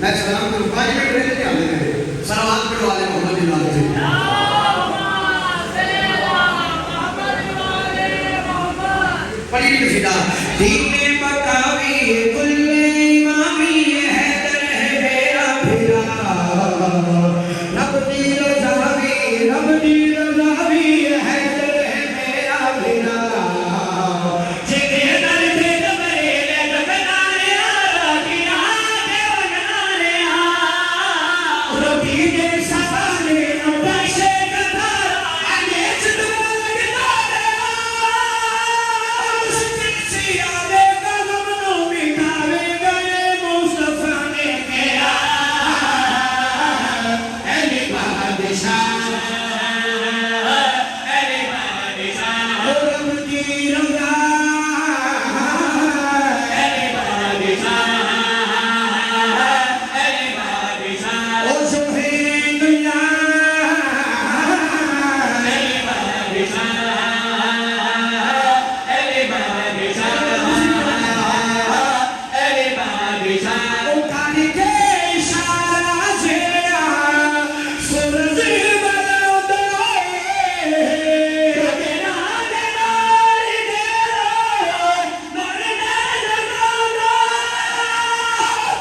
मैं सलाम करूं 5 मिनट रह के आने हैं सलावत पढ़ो वाले मोहम्मद के नाम से पढ़िए कसीदा दीने मकावी कुल्ले इमामी हैदर है मेरा फिरा रब दी रज़ावी हैदर है मेरा फिरा जिने दर दे दबरे ले दबनारे आ किया दे वनारे आ रबी दे सवाले नबशे कतारा आगे चुदवा लगदारे सियादे कलम नो मिटावे गए मुस्तफा ने किया अली बादशाह रब की रज़ा अली बादशाह ओ सुहेल दुनिया अली बादशाह ओ काली के इशारा से सूरज बलौदाए रगना नारी देरो नरना जगाना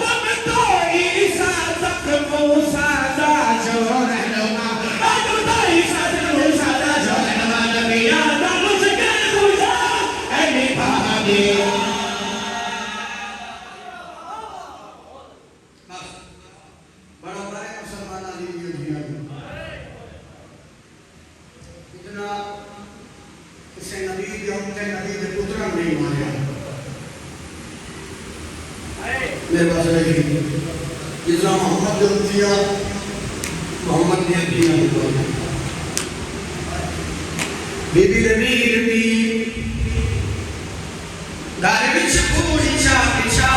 तुम तो ईसा तक मूसा दा जो रहनुमा तुम तो ईसा तक मूसा दा जो रहनुमा नबिया दा मुझके खुदा अली बादशाह बड़ा बड़ा है मुसलमान अली की दुनिया में इतना किसी नबी के उम्मत नबी के पुत्र नहीं माना मेरे पास है इस्लाम मोहम्मद जो दिया मोहम्मद ने दिया बीबी मीर दी गारे विच पूरी चा पिछा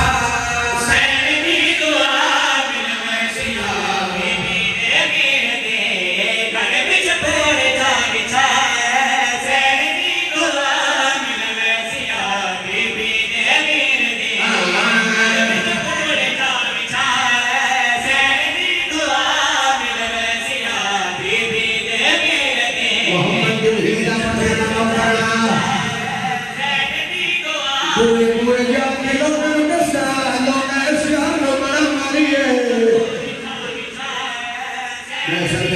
सैनी दुआ पूरे जान के लोग दसा लोग ऐसे हर बड़ा मारिए मैं सब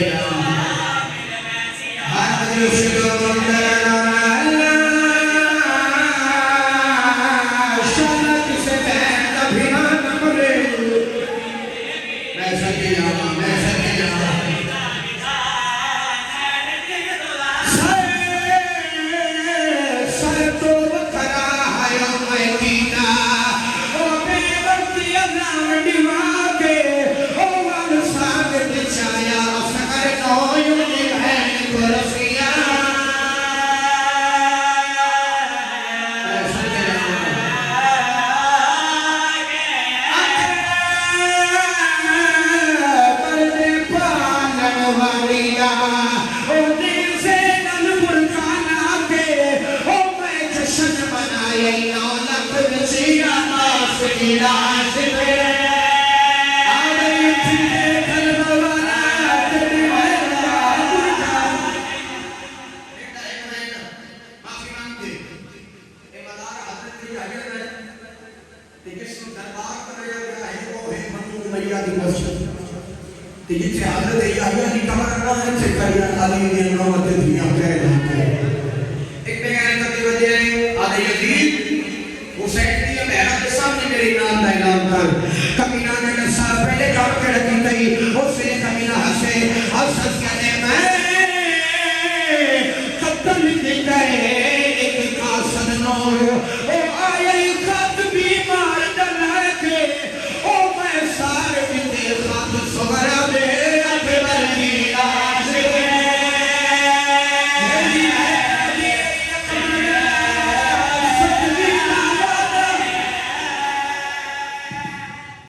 हाथ में शिरो मंडला शानत से बैठ अभिमान करे मैं सब जिसे हज़रत याहिया की कमर राह से करिया अली ने नौबत दुनिया कह जाते एक बयान करते वजह आदे यजीद हुसैन की मेहरा के सामने मेरे नाम का ऐलान कर कमीना ने नसा पहले काट के रखी गई उससे कमीना हंसे हंस कहते मैं कत्ल नहीं गए